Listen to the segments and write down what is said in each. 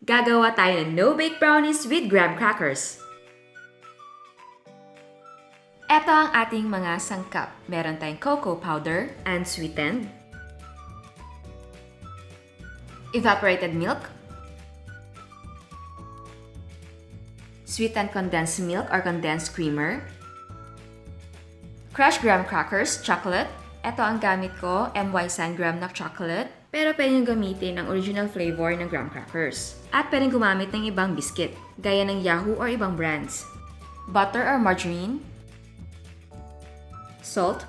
Gagawa tayo ng no-bake brownies with graham crackers. Ito ang ating mga sangkap. Meron tayong cocoa powder, unsweetened, evaporated milk, sweetened condensed milk or condensed creamer, crushed graham crackers, chocolate. Ito ang gamit ko, MY graham na chocolate. Pero pwede nyo gamitin ang original flavor ng graham crackers. At pwede gumamit ng ibang biscuit, gaya ng Yahoo or ibang brands. Butter or margarine, salt,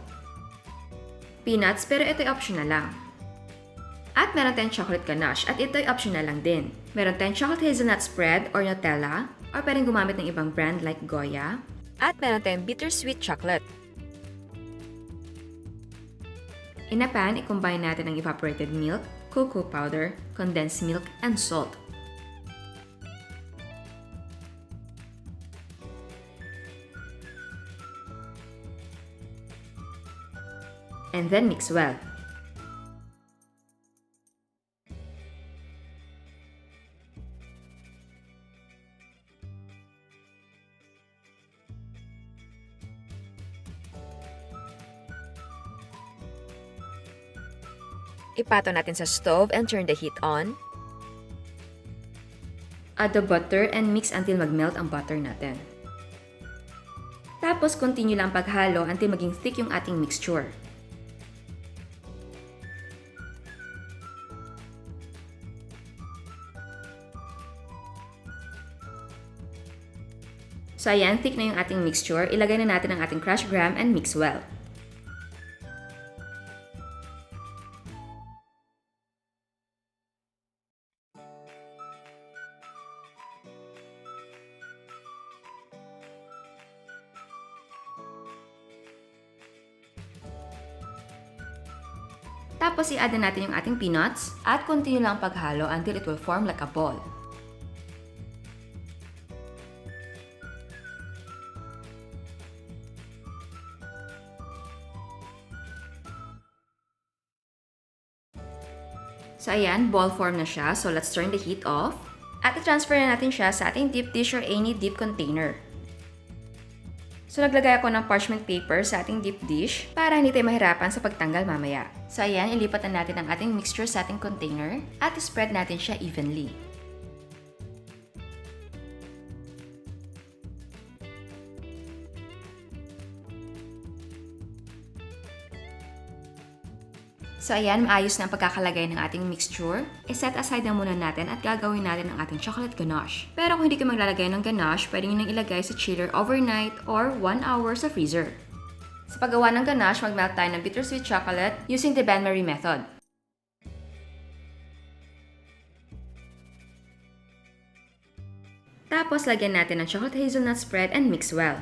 peanuts, pero ito'y optional lang. At meron tayong chocolate ganache, at ito'y optional lang din. Meron tayong chocolate hazelnut spread or Nutella, or pwedeng gumamit ng ibang brand like Goya. At meron tayong bittersweet chocolate. In a pan, i-combine natin ang evaporated milk, cocoa powder, condensed milk, and salt. And then mix well. Ipato natin sa stove and turn the heat on. Add the butter and mix until mag-melt ang butter natin. Tapos, continue lang paghalo until maging thick yung ating mixture. So ayan, thick na yung ating mixture. Ilagay na natin ang ating crushed graham and mix well. Tapos i-add na natin yung ating peanuts at continue lang paghalo until it will form like a ball. So ayan, ball form na siya. So let's turn the heat off. At i-transfer na natin siya sa ating deep dish or any deep container. So naglagay ako ng parchment paper sa ating deep dish para hindi tayo mahirapan sa pagtanggal mamaya. So ayan, ilipat na natin ang ating mixture sa ating container at spread natin siya evenly. So ayan, maayos na ang pagkakalagay ng ating mixture. I-set aside na muna natin at gagawin natin ang ating chocolate ganache. Pero kung hindi ka maglalagay ng ganache, pwede nyo nang ilagay sa chiller overnight or 1 hour sa freezer. Sa paggawa ng ganache, mag-melt tayo ng bittersweet chocolate using the bain-marie method. Tapos, lagyan natin ng chocolate hazelnut spread and mix well.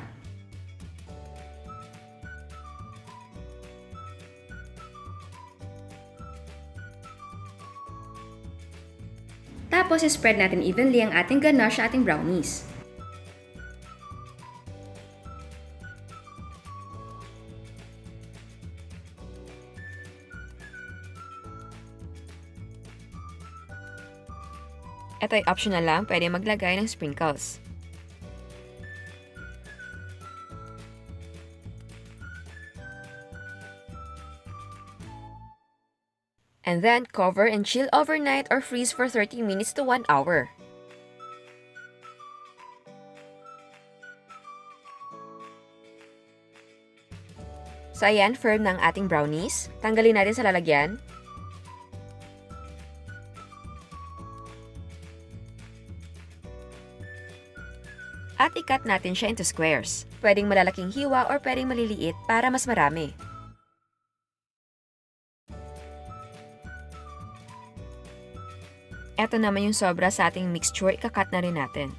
Tapos, spread natin evenly ang ating ganache sa ating brownies. Ito ay optional lang, pwede maglagay ng sprinkles. And then, cover and chill overnight or freeze for 30 minutes to 1 hour. So ayan, firm na ang ating brownies. Tanggalin natin sa lalagyan. At i-cut natin siya into squares. Pwedeng malalaking hiwa or pwedeng maliliit para mas marami. Eto naman yung sobra sa ating mixture, ikakat na rin natin.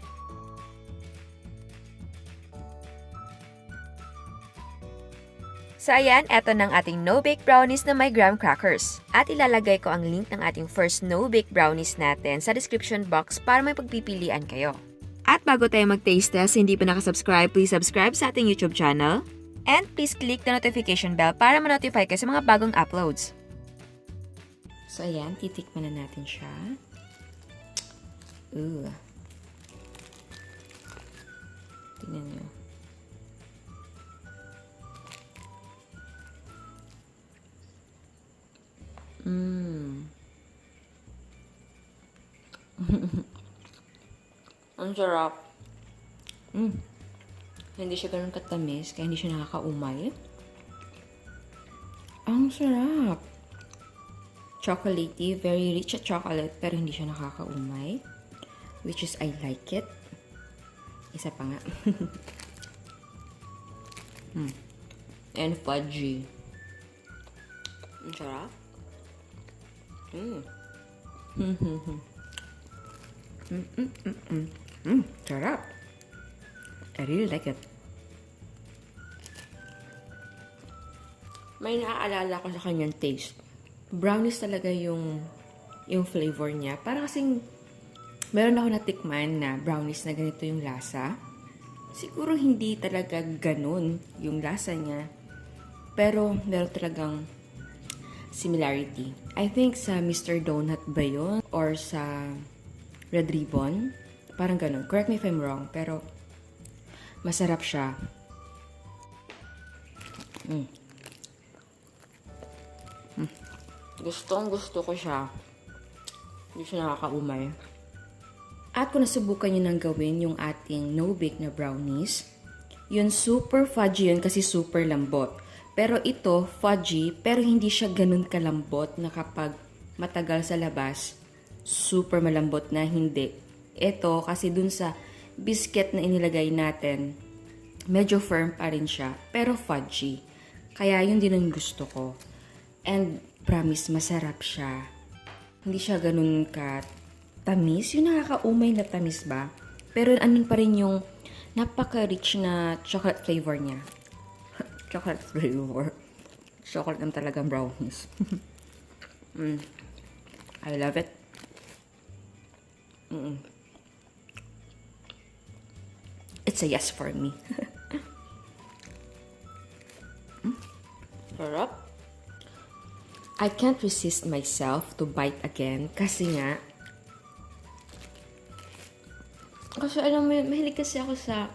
So ayan, eto ng ating no-bake brownies na may graham crackers. At ilalagay ko ang link ng ating first no-bake brownies natin sa description box para may pagpipilian kayo. At bago tayo mag-taste test, hindi pa nakasubscribe, please subscribe sa ating YouTube channel. And please click the notification bell para ma-notify kayo sa mga bagong uploads. So ayan, titikman na natin siya. Ooh. Tingnan nyo. Ang sarap. Hindi siya ganun katamis, kaya hindi siya nakakaumay. Ang sarap. Chocolatey, very rich at chocolate, pero hindi siya nakakaumay. Which is, I like it. Isa pa nga. And fudgy. Ang sarap. Sarap. I really like it. May naaalala ko sa kanyang taste. Brownies talaga yung flavor niya. Para kasing meron ako natikman na brownies na ganito yung lasa. Siguro hindi talaga ganun yung lasa niya. Pero meron talagang similarity. I think sa Mr. Donut ba yun? Or sa Red Ribbon? Parang ganun. Correct me if I'm wrong. Pero masarap siya. Gustong-gusto ko siya. Hindi siya nakakaumay. At kung nasubukan nyo nang gawin yung ating no-bake na brownies, yun super fudgy yun kasi super lambot. Pero ito, fudgy, pero hindi siya ganun kalambot na kapag matagal sa labas, super malambot na hindi. Ito, kasi dun sa biscuit na inilagay natin, medyo firm pa rin siya, pero fudgy. Kaya yun din ang gusto ko. And promise, masarap siya. Hindi siya ganun ka tamis. Yung nakakaumay na tamis ba? Pero andun pa rin yung napaka-rich na chocolate flavor niya. Chocolate flavor. Chocolate lang talagang brownies. I love it. It's a yes for me. Sarap. I can't resist myself to bite again kasi alam mo, mahilig kasi ako sa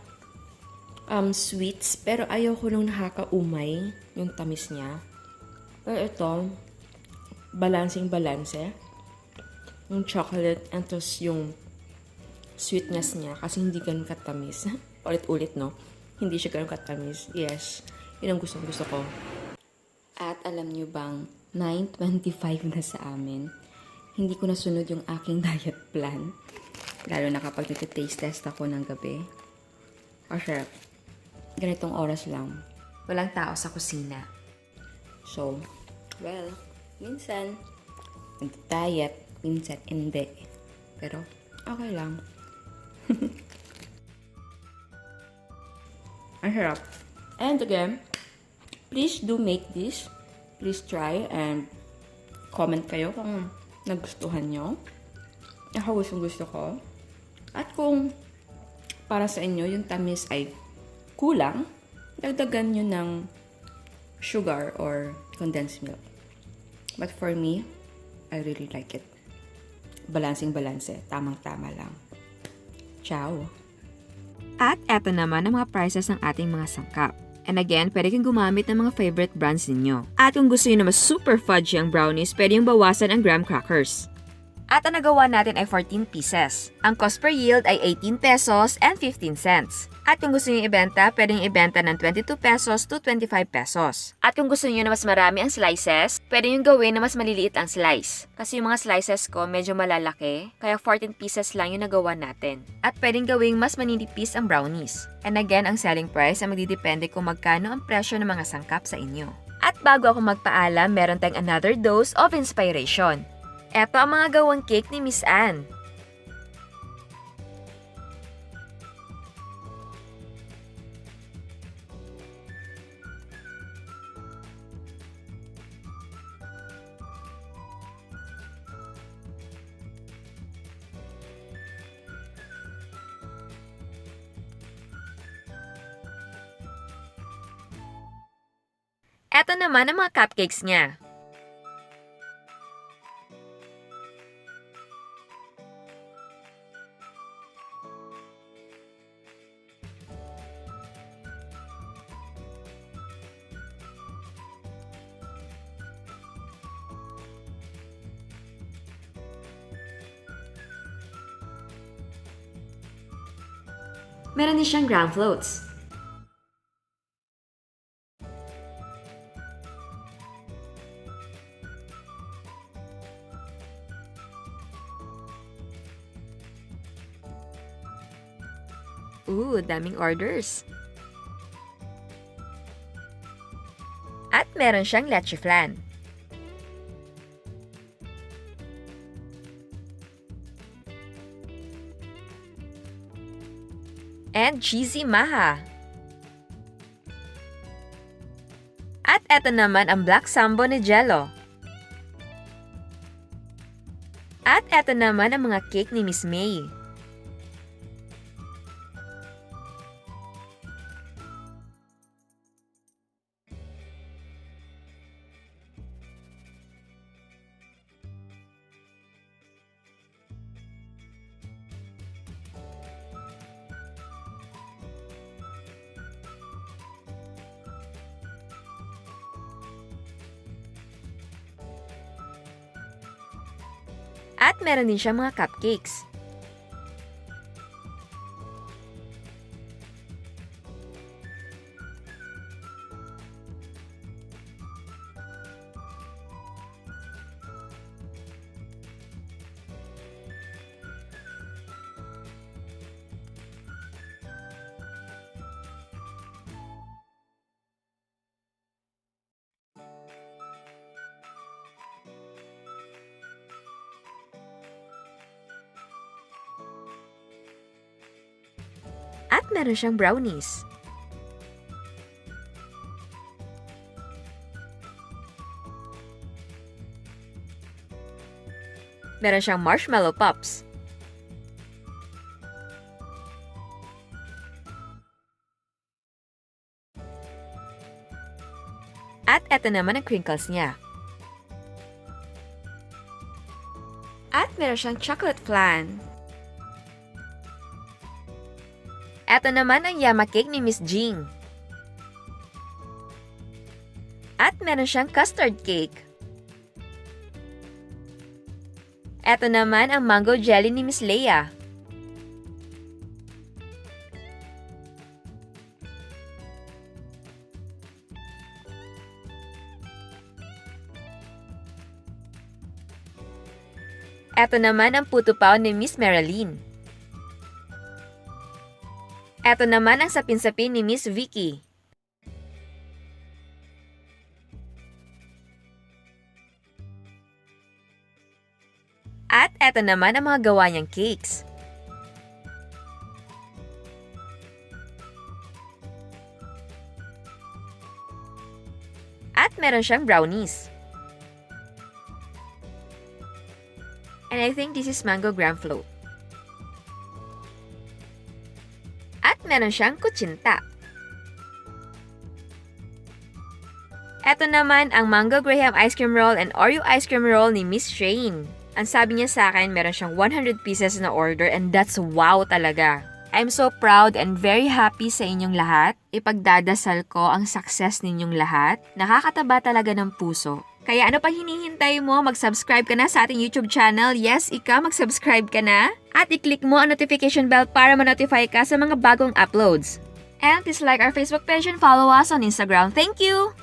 sweets, pero ayaw ko nung nakakaumay yung tamis niya. Pero ito, balancing-balanse. Yung chocolate, and tapos yung sweetness niya, kasi hindi ganun katamis. Ulit-ulit, no? Hindi siya ganun katamis. Yes, yun ang gusto ko. At alam nyo bang, 9:25 na sa amin, hindi ko nasunod yung aking diet plan. Lalo na kapag nag-taste test ako ng gabi. Kasi, ganitong oras lang, walang tao sa kusina. So, well, minsan, nag-diet, minsan hindi. Pero, okay lang. Ang sarap. And again, please do make this. Please try and comment kayo kung nagustuhan nyo. Ako gusto ko. At kung para sa inyo yung tamis ay kulang, dagdagan nyo ng sugar or condensed milk. But for me, I really like it. Balancing-balanse. Tamang-tama lang. Ciao! At eto naman ang mga prices ng ating mga sangkap. And again, pwede kang gumamit ng mga favorite brands ninyo. At kung gusto nyo na mas super fudgy ang brownies, pwede yung bawasan ang graham crackers. At ang nagawa natin ay 14 pieces. Ang cost per yield ay 18 pesos and 15 cents. At kung gusto nyo ibenta, pwede nyo ibenta ng 22 pesos to 25 pesos. At kung gusto nyo na mas marami ang slices, pwede nyo gawin na mas maliliit ang slice. Kasi yung mga slices ko medyo malalaki, kaya 14 pieces lang yung nagawa natin. At pwedeng gawing mas maninipis ang brownies. And again, ang selling price ay magdidepende kung magkano ang presyo ng mga sangkap sa inyo. At bago ako magpaalam, meron tayong another dose of inspiration. Eto ang mga gawang cake ni Miss Anne. Eto naman ang mga cupcakes niya. Meron din siyang ground floats. Daming orders. At meron siyang leche flan. And cheesy maha. At eto naman ang black sambo ni Jello. At eto naman ang mga cake ni Miss May. At meron din siyang mga cupcakes. At meron siyang brownies. Meron siyang marshmallow pops. At eto naman ang crinkles niya. At meron siyang chocolate flan. Eto naman ang yama cake ni Miss Jing. At meron siyang custard cake. Eto naman ang mango jelly ni Miss Leia. Eto naman ang puto pao ni Miss Marilyn. Eto naman ang sapin-sapin ni Miss Vicky. At eto naman ang mga gawa niyang cakes. At meron siyang brownies. And I think this is mango graham float. At meron siyang kutsinta. Eto naman ang mango graham ice cream roll and Oreo ice cream roll ni Miss Shane. Ang sabi niya sa akin, meron siyang 100 pieces na order and that's wow talaga. I'm so proud and very happy sa inyong lahat. Ipagdadasal ko ang success ninyong lahat. Nakakataba talaga ng puso. Kaya ano pang hinihintay mo? Mag-subscribe ka na sa ating YouTube channel. Yes, mag-subscribe ka na. At i-click mo ang notification bell para ma-notify ka sa mga bagong uploads. And please like our Facebook page and follow us on Instagram. Thank you!